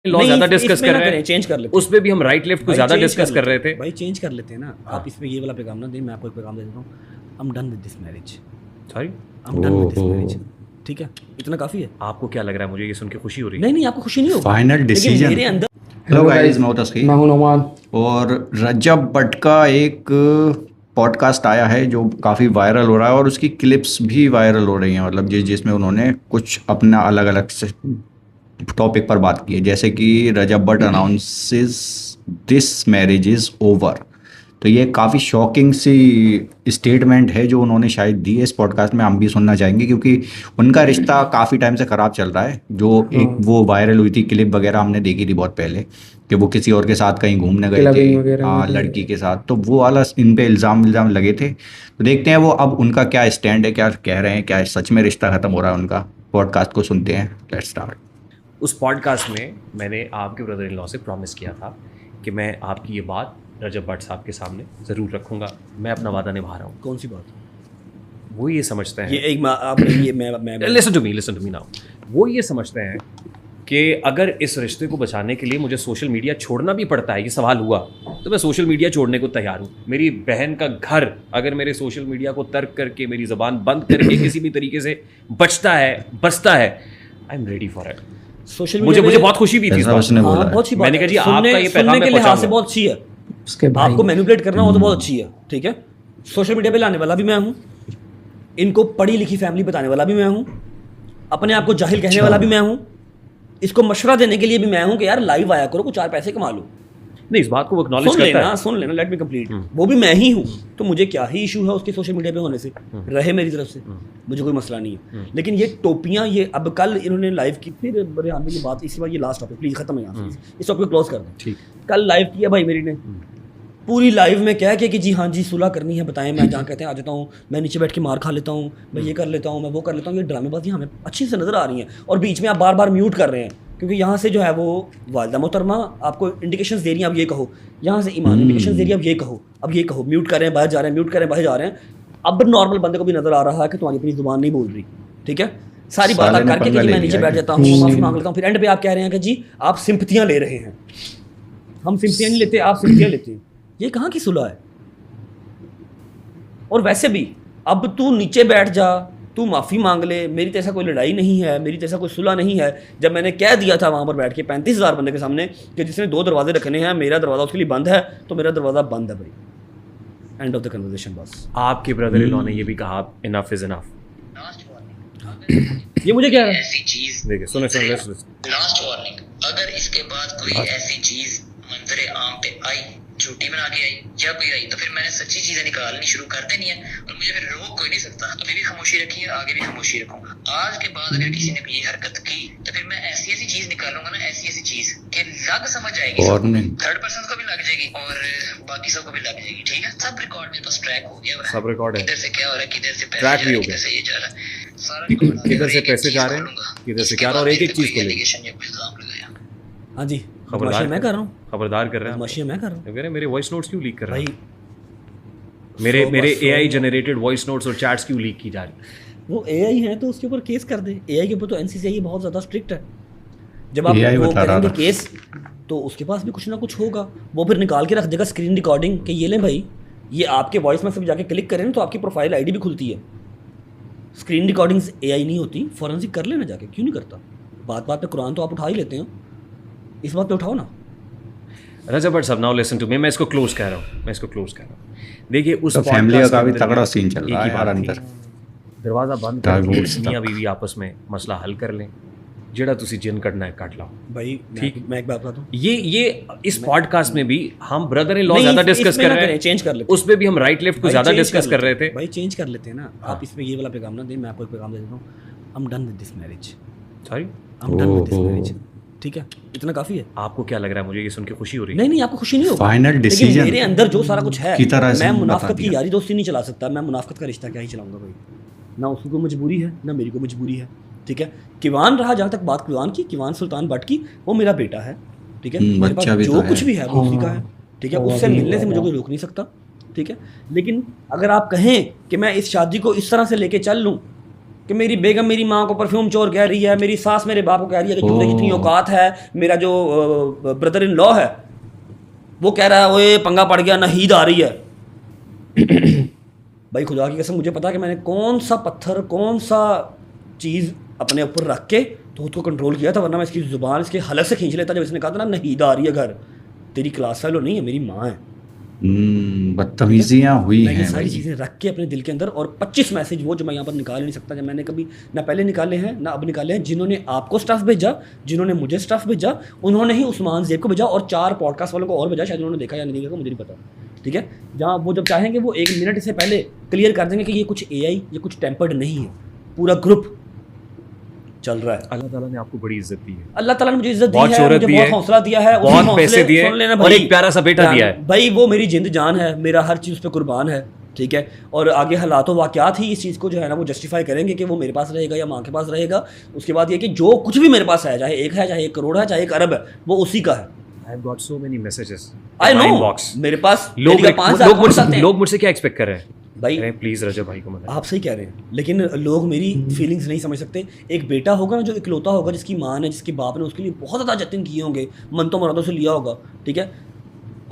Law ज्यादा discuss कर रहे हैं, चेंज कर लेते उस पे भी हम राइट लेफ्ट को ज्यादा डिस्कस कर रहे थे भाई, चेंज कर लेते हैं ना। आप इसमें ये वाला पैगाम ना दें, मैं आपको एक पैगाम दे देता हूँ। I am done with this marriage, sorry I am done with this marriage. ठीक है, इतना काफी है। आपको क्या लग रहा है? मुझे ये सुन के खुशी हो रही है। नहीं नहीं, आपको खुशी नहीं होगी, फाइनल लेकिन डिसीजन। मेरे अंदर हेलो गाइस, मैं हूं तस्कीर, मैं हूं नोमान। और रजब भट्ट का एक पॉडकास्ट आया है जो काफ़ी वायरल हो रहा है और उसकी क्लिप्स भी वायरल हो रही हैं। मतलब जिसमें उन्होंने कुछ अपना अलग अलग से टॉपिक पर बात की है, जैसे कि Rajab Bhatt announces this marriage is over. तो ये काफ़ी शॉकिंग सी स्टेटमेंट है जो उन्होंने शायद दी है। इस पॉडकास्ट में हम भी सुनना चाहेंगे क्योंकि उनका रिश्ता काफ़ी टाइम से ख़राब चल रहा है। जो एक वो वायरल हुई थी क्लिप वगैरह हमने देखी थी बहुत पहले कि वो किसी और के साथ कहीं घूमने गए थे, हाँ, लड़की के साथ। तो वो वाला इन पे इल्ज़ाम लगे थे। तो देखते हैं वो अब उनका क्या स्टैंड है, क्या कह रहे हैं, क्या सच में रिश्ता ख़त्म हो रहा है उनका। पॉडकास्ट को सुनते हैं, लेट्स स्टार्ट। उस पॉडकास्ट में मैंने आपके ब्रदर इन लॉ से प्रॉमिस किया था कि मैं आपकी ये बात रजब भट्ट साहब के सामने ज़रूर रखूंगा। मैं अपना वादा निभा रहा हूँ। कौन सी बात? वो ये समझते हैं, ये एक आपने ये मैं लिसन टू मी नाउ। वो ये समझते हैं कि अगर इस रिश्ते को बचाने के लिए मुझे सोशल मीडिया छोड़ना भी पड़ता है, ये सवाल हुआ, तो मैं सोशल मीडिया छोड़ने को तैयार हूँ। मेरी बहन का घर अगर मेरे सोशल मीडिया को तर्क करके, मेरी ज़बान बंद करके किसी भी तरीके से बचता है, I am ready for it. Social मुझे बहुत खुशी भी थी इस बात में। बहुत सी बात मैंने कहा जी आपका ये पैगाम मैं लिहाज से पहुंचाऊंगा। बहुत अच्छी है। उसके भाई आपको मैनिपुलेट करना हो तो बहुत अच्छी है, ठीक है। सोशल मीडिया पे लाने वाला भी मैं हूँ, इनको पढ़ी लिखी फैमिली बताने वाला भी मैं हूँ, अपने आप को जाहिल कहने वाला भी मैं हूँ, इसको मशवरा देने के लिए भी मैं हूँ कि यार लाइव आया करो, कुछ 4 पैसे कमा लो। नहीं, इस बात को वो एक्नॉलेज करता है। सुन लेना, लेट मी कंप्लीट। वो भी मैं ही हूँ, तो मुझे क्या ही इशू है उसके सोशल मीडिया पे होने से, रहे मेरी तरफ से, मुझे कोई मसला नहीं है। लेकिन ये टोपियाँ, ये अब कल इन्होंने लाइव की, फिर रेहान में ये बात, इसी बार ये लास्ट टॉपिक प्लीज खत्म है यहाँ से, इस टॉपिक को क्लोज कर दें। ठीक, कल लाइव किया भाई मेरी ने, पूरी लाइव में कह के कि जी हाँ जी सुलह करनी है, बताएं। मैं जहाँ कहते हैं आ जाता हूँ, मैं नीचे बैठ के मार खा लेता हूँ, मैं ये कर लेता हूँ, मैं वो कर लेता हूँ। ये ड्रामेबाजी हमें अच्छी से नज़र आ रही हैं, और बीच में आप बार बार म्यूट कर रहे हैं क्योंकि यहाँ से जो है वो वालिदा मोहतरमा आपको इंडिकेशंस दे रही हैं, अब ये कहो। यहाँ से ईमान इंडिकेशंस दे रही है, अब ये कहो, म्यूट कर रहे हैं, बाहर जा रहे हैं, म्यूट कर रहे हैं, बाहर जा रहे हैं। अब नॉर्मल बंदे को भी नज़र आ रहा है कि तुम्हारी अपनी जुबान नहीं बोल रही, ठीक है। सारी बात करके कि मैं नीचे बैठ जाता हूँ, माफ़ी मांग लेता हूँ, फिर एंड पे आप कह रहे हैं कि जी आप सिंपतियाँ ले रहे हैं। हम सिंपतियाँ नहीं लेते, आप सिंपतियाँ लेते हैं। ये कहाँ की सुलह है? और वैसे भी अब तू नीचे बैठ जा, तू माफ़ी मांग ले, मेरी तो ऐसा कोई लड़ाई नहीं है, मेरी तो ऐसा कोई सुलह नहीं है। जब मैंने कह दिया था वहाँ पर बैठ के 35,000 बंदे के सामने कि जिसने 2 दरवाजे रखने हैं, मेरा दरवाज़ा उसके लिए बंद है, तो मेरा दरवाज़ा बंद है भाई। एंड ऑफ द कन्वर्सेशन बस। आपके ब्रदर इन लॉ ने ये भी कहा इनफ इज इनफ। ये मुझे क्या है? ऐसी चीज देखिए, सुने लास्ट वार्निंग, अगर इसके बाद कोई ऐसी चीज मंजरे आम पे आई, झूठी बना के आई या कोई आई, तो फिर मैंने सच्ची चीजें निकालनी शुरू कर देनी है और मुझे फिर रोक कोई नहीं सकता। अभी भी खामोशी रखी है, आगे भी खामोशी रखूंगा। आज के बाद अगर किसी ने भी ये हरकत की तो फिर मैं ऐसी चीज निकालूंगा ना, ऐसी चीज कि लग समझ आएगी, थर्ड पर्सन को भी लग जाएगी और बाकी सबको भी लग जाएगी, ठीक है। सब रिकॉर्ड मेरे पास ट्रैक हो गया, सब रिकॉर्ड है, किधर से क्या हो रहा है, किधर से ट्रैक भी हो गया, किधर से ये जा रहा है, सारा रिकॉर्ड, किधर से पैसे जा रहे हैं, किधर से क्या रहा, और एक एक चीज को लेकर एलिगेशन या इल्जाम लगाया। हाँ जी, खबरदार मैं कर रहा हूँ, खबरदार कर रहे हैं। मशीन मैं कर रहा हूँ कह रहे हैं मेरे वॉइस नोट्स क्यों लीक कर रहे भाई। हैं, मेरे एआई जनरेटेड वॉइस नोट्स और चैट्स क्यों लीक की जा रही है? वो एआई है तो उसके ऊपर केस कर दे। एआई के ऊपर तो एनसीसीआई बहुत ज़्यादा स्ट्रिक्ट है। जब आप वो करेंगे केस तो उसके पास भी कुछ ना कुछ होगा, वो फिर निकाल के रख देगा स्क्रीन रिकॉर्डिंग कि ये लें भाई, ये आपके वॉइस में सब जाके क्लिक करें तो आपकी प्रोफाइल आईडी भी खुलती है। स्क्रीन रिकॉर्डिंग्स एआई नहीं होती, फॉरेंसिक कर लेना जाके, क्यों नहीं करता? बात बात पे कुरान तो आप उठा ही लेते हो, इस बात पे उठाओ ना। रजब भट्ट साहब, नाउ लिसन टू मी, मैं इसको क्लोज कह रहा हूँ। देखिए, उस फैमिली का काफी तगड़ा सीन चल रहा है यार अंदर। दरवाजा बंद करके मियां बीवी आपस में मसला हल कर लें, जेड़ा तुसी जिन कटना है काट लाओ भाई। ठीक, मैं एक बात बता दूं, ये इस पॉडकास्ट में भी हम ब्रदर इन लॉ ज्यादा डिस्कस कर रहे हैं, चेंज कर लेते, उस पे भी हम राइट लेफ्ट को ज्यादा डिस्कस कर रहे थे भाई। चेंज कर लेते हैं ना। आप इसमें ये वाला पैगाम ना दें, मैं आपको एक पैगाम दे देता हूँ। I am done with this marriage, sorry, I am done with this marriage, ठीक है। इतना काफी है। आपको क्या लग रहा है? मुझे ये सुन के खुशी हो रही है। नहीं, आपको खुशी नहीं होगी, फाइनल डिसीजन मेरे अंदर जो सारा कुछ है, की तरह मैं मुनाफकत की यारी दोस्ती नहीं चला सकता। मैं मुनाफकत का रिश्ता क्या ही चलाऊंगा भाई? ना उसकी को मजबूरी है, ना मेरी को मजबूरी है, ठीक है। किवान रहा, जहाँ तक बात किवान की, किवान सुल्तान भट्ट की, वो मेरा बेटा है, ठीक है। मेरे पास जो कुछ भी है वो उसी का है, ठीक है। उससे मिलने से मुझे कोई रोक नहीं सकता, ठीक है। लेकिन अगर आप कहें कि मैं इस शादी को इस तरह से लेके चल लूँ कि मेरी बेगम मेरी माँ को परफ्यूम चोर कह रही है, मेरी सास मेरे बाप को कह रही है कि तुमने कितनी औकात है, मेरा जो ब्रदर इन लॉ है वो कह रहा है ओए पंगा पड़ गया, नहीद आ रही है। भाई खुदा की कसम मुझे पता है कि मैंने कौन सा पत्थर, कौन सा चीज़ अपने ऊपर रख के तो खुद को कंट्रोल किया था, वरना मैं इसकी ज़ुबान इसके हलक से खींच लेता जब इसने कहा था ना नहीद आ रही है घर। तेरी क्लास फेलो नहीं है, मेरी माँ है। बदतमीजियाँ हुई मैं ये हैं सारी भाई। चीज़ें रख के अपने दिल के अंदर, और 25 मैसेज वो जो मैं यहाँ पर निकाल नहीं सकता, जब मैंने कभी ना पहले निकाले हैं ना अब निकाले हैं, जिन्होंने आपको स्टफ़ भेजा, जिन्होंने मुझे स्टफ़ भेजा, उन्होंने ही उस्मान ज़ेब को भेजा और 4 पॉडकास्ट वालों को और भेजा, शायद उन्होंने देखा या नहीं देखा मुझे नहीं पता, ठीक है। जहाँ वो जब चाहेंगे वो 1 मिनट से पहले क्लियर कर देंगे कि ये कुछ AI, ये कुछ टेम्पर्ड नहीं है, पूरा ग्रुप चल रहा है। अल्लाह ताला ने आपको बड़ी इज्जत दी है, अल्लाह ताला ने मुझे इज्जत दी बहुत है, शोहरत मुझे दी बहुत है, हौसला दिया है, उसी बहुत हौसले- पैसे दिए सुन लेना और भाई, एक प्यारा सा बेटा दिया है। भाई वो मेरी जिंद जान है, मेरा हर चीज़ पे कुर्बान है, ठीक है। और आगे हालात वाक़यात ही इस चीज़ को जो है ना वो जस्टिफाई करेंगे कि वो मेरे पास रहेगा या माँ के पास रहेगा। उसके बाद ये कि जो कुछ भी मेरे पास है, चाहे 1 है, चाहे 1 करोड़ है, चाहे 1 अरब है, वो उसी का है। I have got so many messages I know, मेरे पास लोग 5,000 लोग मुझसे क्या एक्सपेक्ट कर रहे हैं भाई। प्लीज रजब भाई को मत। आप सही कह रहे हैं, लेकिन लोग मेरी फीलिंग्स नहीं समझ सकते। एक बेटा होगा ना जो इकलौता होगा, जिसकी माँ ने, जिसके बाप ने उसके लिए बहुत ज़्यादा जतन किए होंगे, मन तो मुरादों से लिया होगा, ठीक है,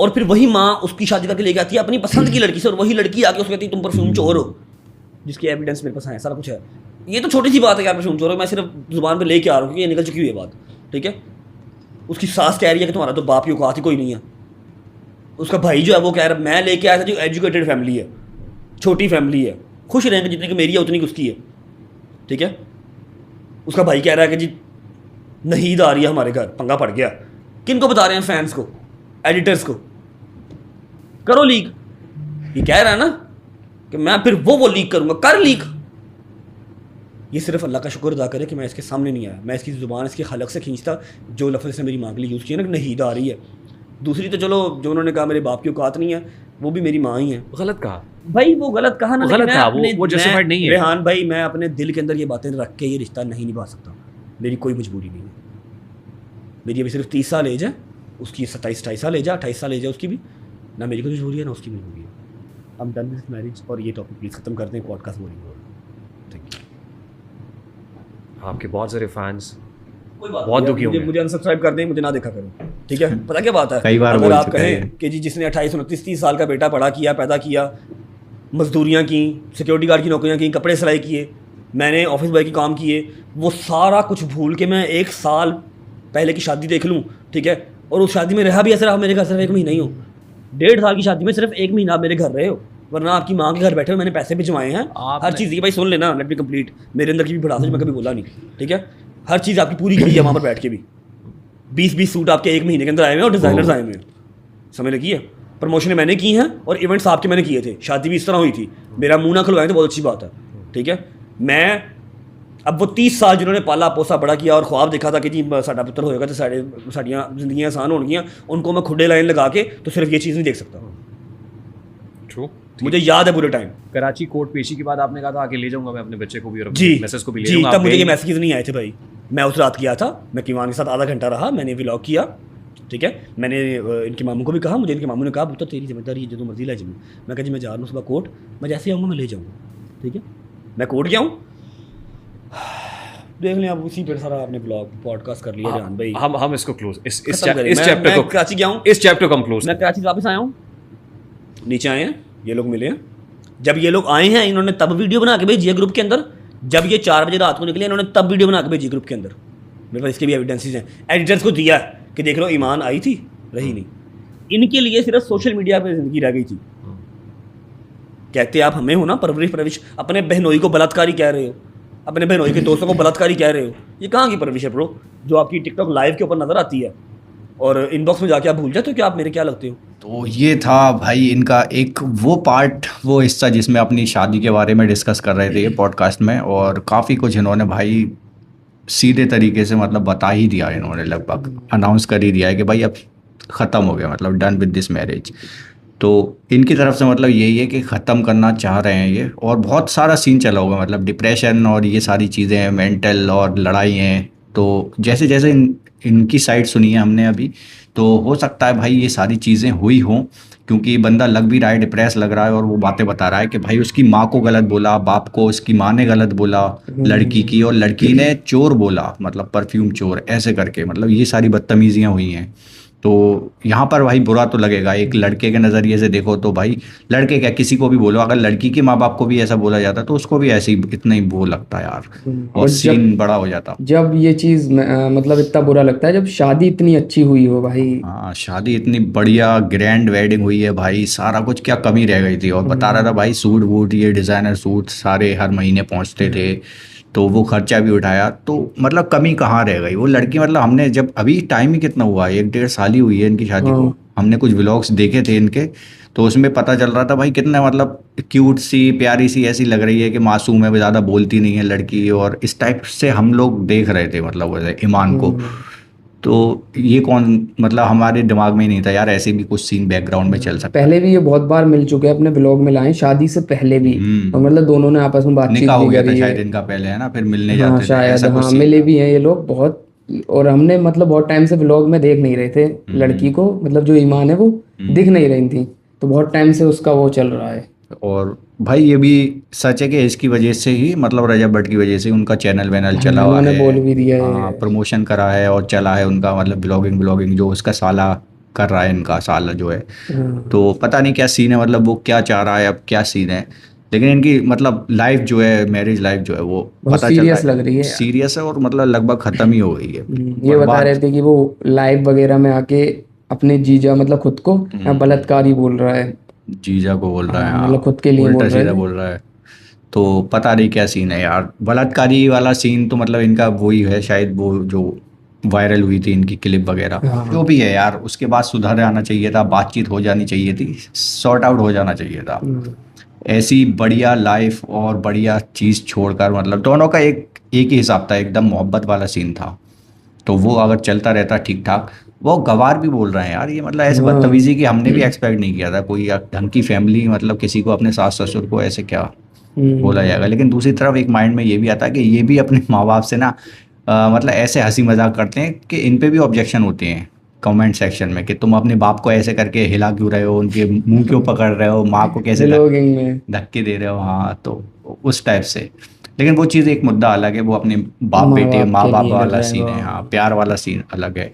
और फिर वही माँ उसकी शादी करके लेके आती है अपनी पसंद की लड़की से, और वही लड़की आके उसको कहती है तुम परफ्यूम चोर हो, जिसकी एविडेंस मेरे पास है, सारा कुछ है। ये तो छोटी सी बात है यार, परफ्यूम चोर हो, मैं सिर्फ जुबान पर लेके आ रहा हूँ क्योंकि ये निकल चुकी हुई है बात, ठीक है। उसकी सास कह रही है कि तुम्हारा तो बाप की औकात ही कोई नहीं है। उसका भाई जो है वो कह रहा है मैं लेके आया था जो एजुकेटेड फैमिली है, छोटी फैमिली है, खुश रहेंगे जितनी की मेरी है उतनी की उसकी है, ठीक है। उसका भाई कह रहा है कि जी नहीद आ रही है हमारे घर, पंगा पड़ गया। किन को बता रहे हैं? फैंस को, एडिटर्स को। करो लीक, ये कह रहा है ना कि मैं फिर वो लीक करूंगा, कर लीक। ये सिर्फ अल्लाह का शुक्र अदा करे कि मैं इसके सामने नहीं आया, मैं इसकी ज़ुबान इसकी हलक से खींचता जो लफ्ज़ इसने मेरी माँ के लिए यूज़ किया ना, नहीद आ रही है। दूसरी तो चलो जो उन्होंने कहा मेरे बाप की औकात नहीं है, वो भी मेरी माँ ही है। गलत कहा भाई, वो गलत कहा ना, गलत कहा, वो जस्टिफाइड नहीं है। रेहान भाई, मैं अपने दिल के अंदर ये बातें रख के ये रिश्ता नहीं निभा सकता, मेरी कोई मजबूरी नहीं है। मेरी अभी सिर्फ 30 साल एज है, उसकी 27-28 साल एज है, 28 साल एज है उसकी भी, ना मेरी कोई मजबूरी है ना उसकी मजबूरी है। हम डन विद मैरिज, और ये टॉपिक प्लीज़ ख़त्म करते हैं, पॉडकास्ट बोरिंग हो। Thank you. आपके बहुत सारे फैंस बहुत बहुत दुखी होंगे। मुझे अनसब्सक्राइब कर दें, मुझे ना देखा करो, ठीक है। पता क्या बात है, कई बार अगर बोल आप चुका कहें है। कि जी जिसने 28, 29, 30 साल का बेटा पढ़ा किया, पैदा किया, मजदूरियाँ की, सिक्योरिटी गार्ड की नौकरियाँ की, कपड़े सिलाई किए, मैंने ऑफिस बॉय के काम किए, वो सारा कुछ भूल के मैं 1 साल पहले की शादी देख लूँ, ठीक है, और उस शादी में रहा भी ऐसे, आप मेरे घर सिर्फ 1 महीना ही हो, 1.5 साल की शादी में सिर्फ 1 महीना आप मेरे घर रहे हो, वरना आपकी माँ के घर बैठे हुए मैंने पैसे भिजवाए हैं। हर चीज़, भाई सुन लेना, लेट मी कंप्लीट, मेरे अंदर की भी भड़ास है जो मैं कभी बोला नहीं, ठीक है। हर चीज़ आपकी पूरी की है वहाँ पर बैठ के भी। 20-20 सूट आपके 1 महीने के अंदर आए हुए हैं और डिज़ाइनर्स आए हुए हैं, समझ लगी है। प्रमोशनें मैंने की हैं और इवेंट्स आपके मैंने किए थे, शादी भी इस तरह हुई थी, मेरा मुंह ना खुलवाएं तो बहुत अच्छी बात है, ठीक है। मैं अब वो 30 साल जिन्होंने पाला पोसा बड़ा किया और ख्वाब देखा था कि जी साडा पुत्र होएगा तो साड़ियाँ जिंदगियाँ आसान होंगियाँ, उनको मैं खुडे लाइन लगा के तो सिर्फ ये चीज़ नहीं देख सकता। ट्रू, मुझे याद है पूरे टाइम। कराची कोर्ट पेशी के बाद आपने कहा था आके ले जाऊंगा मैं अपने बच्चे को भी और जी मैसेज को भी ले जी, जाऊंगा। तब मुझे ये मैसेज नहीं आए थे भाई। मैं उस रात गया था, मैं कीवान के साथ आधा घंटा रहा, मैंने व्लॉग किया, ठीक है। मैंने इनके मामू को भी कहा, मुझे इनके मामू ने कहा पुत्र तेरी जिम्मेदारी है, जो तो मर्जी ले जमी। मैं कहा जी मैं जा रहा हूँ सुबह कोर्ट, मैं जैसे आऊँगा मैं ले जाऊँगा, ठीक है। मैं कोर्ट गया हूँ, देख लें आप, उसी पर सारा आपने ब्लॉग पॉडकास्ट कर लिया जान भाई। हम इसको क्लोज, इस खत्म करें। चैप्टर मैं को, कराची गया हूँ, इस चैप्टर को हम क्लोज। मैं कराची से वापस आया हूँ, नीचे आए हैं ये लोग मिले हैं। जब ये लोग आए हैं इन्होंने तब वीडियो बना के भेजी है ग्रुप के अंदर, जब ये 4 बजे रात को निकले इन्होंने तब वीडियो बना के भेजी ग्रुप के अंदर। मेरे पास इसके भी एविडेंसेस हैं, एडिटर्स को दिया है कि देख लो ईमान आई थी, रही नहीं। इनके लिए सिर्फ सोशल मीडिया पर जिंदगी रह गई थी। कहते आप हमें हो ना परवरिश, अपने बहनोई को बलात्कारी कह रहे हो, अपने बहनोई के दोस्तों को बलात्कारी कह रहे हो, ये कहाँ की परवरिश है ब्रो, जो आपकी टिकटॉक लाइव के ऊपर नजर आती है और इनबॉक्स में जाके आप भूल जाते हो कि आप मेरे क्या लगते हो। तो ये था भाई इनका एक वो पार्ट, वो हिस्सा जिसमें अपनी शादी के बारे में डिस्कस कर रहे थे ये पॉडकास्ट में, और काफ़ी कुछ इन्होंने भाई सीधे तरीके से मतलब बता ही दिया, इन्होंने लगभग अनाउंस कर ही दिया है कि भाई अब ख़त्म हो गया, मतलब डन विद दिस मैरिज। तो इनकी तरफ से मतलब यही है कि ख़त्म करना चाह रहे हैं ये, और बहुत सारा सीन चला होगा, मतलब डिप्रेशन और ये सारी चीज़ें हैं, मेंटल और लड़ाई हैं। तो जैसे जैसे इनकी साइड सुनी है हमने अभी, तो हो सकता है भाई ये सारी चीज़ें हुई हों, क्योंकि बंदा लग भी रहा है, डिप्रेस लग रहा है, और वो बातें बता रहा है कि भाई उसकी माँ को गलत बोला, बाप को, उसकी माँ ने गलत बोला लड़की की, और लड़की ने चोर बोला, मतलब परफ्यूम चोर ऐसे करके, मतलब ये सारी बदतमीजियाँ हुई हैं। तो यहाँ पर भाई बुरा तो लगेगा, एक लड़के के नज़रिए से देखो तो भाई लड़के क्या, किसी को भी बोलो, अगर लड़की के माँ बाप को भी ऐसा बोला जाता तो उसको भी ऐसे ही इतना ही वो लगता है यार, और सीन बड़ा हो जाता। जब ये चीज मतलब इतना बुरा लगता है जब शादी इतनी अच्छी हुई हो भाई। हाँ, शादी इतनी बढ़िया ग्रैंड वेडिंग हुई है भाई, सारा कुछ, क्या कमी रह गई थी। और बता रहा था भाई सूट वूट, ये डिज़ाइनर सूट सारे हर महीने पहुंचते थे, तो वो खर्चा भी उठाया, तो मतलब कमी कहाँ रह गई। वो लड़की, मतलब हमने जब अभी टाइम ही कितना हुआ है, 1-1.5 साल ही हुई है इनकी शादी को, हमने कुछ व्लॉग्स देखे थे इनके, तो उसमें पता चल रहा था भाई कितना मतलब क्यूट सी, प्यारी सी ऐसी लग रही है कि मासूम है, ज़्यादा बोलती नहीं है लड़की, और इस टाइप से हम लोग देख रहे थे मतलब वैसे ईमान को। तो ये कौन, मतलब हमारे दिमाग में ही नहीं था यार ऐसे भी कुछ सीन बैकग्राउंड में चल सकता है। पहले भी ये बहुत बार मिल चुके हैं, अपने ब्लॉग में लाए शादी से पहले भी, और मतलब दोनों ने आपस में बातचीत निकाह हो भी गया था करी शायद है। इनका पहले, है ना, फिर मिलने हाँ जाते थे, शायद, ऐसा कुछ हाँ सीन मिले था। भी हैं ये लोग बहुत। और हमने मतलब बहुत टाइम से व्लॉग में देख नहीं रहे थे लड़की को, मतलब जो ईमान है वो दिख नहीं रही थी, तो बहुत टाइम से उसका वो चल रहा है। और भाई ये भी सच है कि इसकी वजह से ही, मतलब रजब भट्ट की वजह से उनका चैनल वैनल चला हुआ उन्होंने है, बोल भी दिया है। हाँ, प्रमोशन करा है और चला है उनका, मतलब ब्लॉगिंग जो उसका साला कर रहा है, इनका साला जो है। तो पता नहीं क्या सीन है, मतलब वो क्या चाह रहा है, अब क्या सीन है, लेकिन इनकी मतलब लाइफ जो है, मैरिज लाइफ जो है वो बहुत पता चल सीरियस रहा लग रही है यार। सीरियस है, और मतलब लगभग ख़त्म ही हो गई है। ये बता रहे थे कि वो लाइव वगैरह में आके अपने जीजा मतलब खुद को बलात्कारी बोल रहा है, जीजा को बोल रहा है, हाँ, मतलब खुद के लिए बोल उल्टा रहा सीधा है। बोल रहा है। तो पता नहीं क्या सीन है यार, बलात्कारी वाला सीन तो मतलब इनका वही है शायद, वो जो वायरल हुई थी इनकी क्लिप वगैरह, जो भी है यार, उसके बाद सुधर आना चाहिए था, बातचीत हो जानी चाहिए थी, सॉर्ट आउट हो जाना चाहिए था। ऐसी बढ़िया लाइफ और बढ़िया चीज़ छोड़कर, मतलब दोनों का एक ही हिसाब था, एकदम मोहब्बत वाला सीन था, तो वो अगर चलता रहता ठीक ठाक। वो गवार भी बोल रहे हैं यार, ये मतलब ऐसे बदतमीजी की हमने भी एक्सपेक्ट नहीं किया था, कोई ढंग की फैमिली, मतलब किसी को अपने सास ससुर को ऐसे क्या बोला जाएगा। लेकिन दूसरी तरफ एक माइंड में ये भी आता है कि ये भी अपने माँ बाप से ना मतलब ऐसे हंसी मजाक करते हैं कि इन पे भी ऑब्जेक्शन होते हैं कमेंट सेक्शन में, कि तुम अपने बाप को ऐसे करके हिला क्यों रहे हो, उनके मुंह क्यों पकड़ रहे हो, माँ को कैसे व्लॉगिंग में धक्के दे रहे हो, हाँ, तो उस टाइप से। लेकिन वो चीज़ एक मुद्दा अलग है, वो अपने बाप बेटे माँ बाप वाला सीन है, हाँ, प्यार वाला सीन अलग है।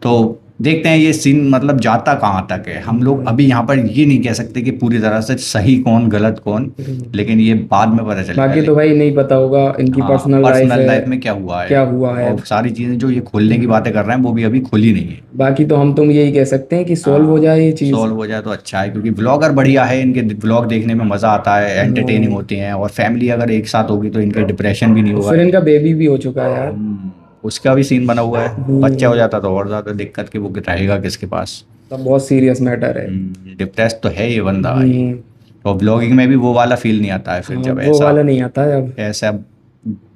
तो देखते हैं ये सीन मतलब जाता कहाँ तक है। हम लोग अभी यहाँ पर ये नहीं कह सकते कि पूरी तरह से सही कौन गलत कौन, लेकिन ये बाद में पता चलेगा। बाकी तो भाई नहीं पता होगा इनकी पर्सनल लाइफ में क्या हुआ है, और सारी चीज़ें जो ये खोलने की बातें कर रहे हैं वो भी अभी खुली नहीं है। बाकी तो हम तुम यही कह सकते हैं कि सॉल्व हो जाए ये चीज़, सॉल्व हो जाए तो अच्छा है, क्योंकि ब्लॉगर बढ़िया है, इनके ब्लॉग देखने में मज़ा आता है, एंटरटेनिंग होते हैं, और फैमिली अगर एक साथ होगी तो इनके डिप्रेशन भी नहीं होगा। फिर इनका बेबी भी हो चुका है यार, उसका भी सीन बना हुआ है, बच्चा हो जाता तो और ज़्यादा दिक्कत, कि वो रहेगा किसके पास। तब बहुत सीरियस मैटर है। डिप्रेस तो है ये बंदा भाई, और ब्लॉगिंग में भी वो वाला फील नहीं आता है फिर, जब वो वाला नहीं आता है, अब ऐसा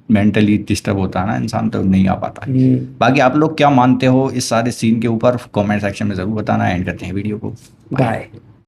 मेंटली डिस्टर्ब होता है ना इंसान, तो नहीं आ पाता है। बाकी आप लोग क्या मानते हो इस सारे सीन के ऊपर, कमेंट सेक्शन में ज़रूर बताना। एंड करते हैं वीडियो को, बाय।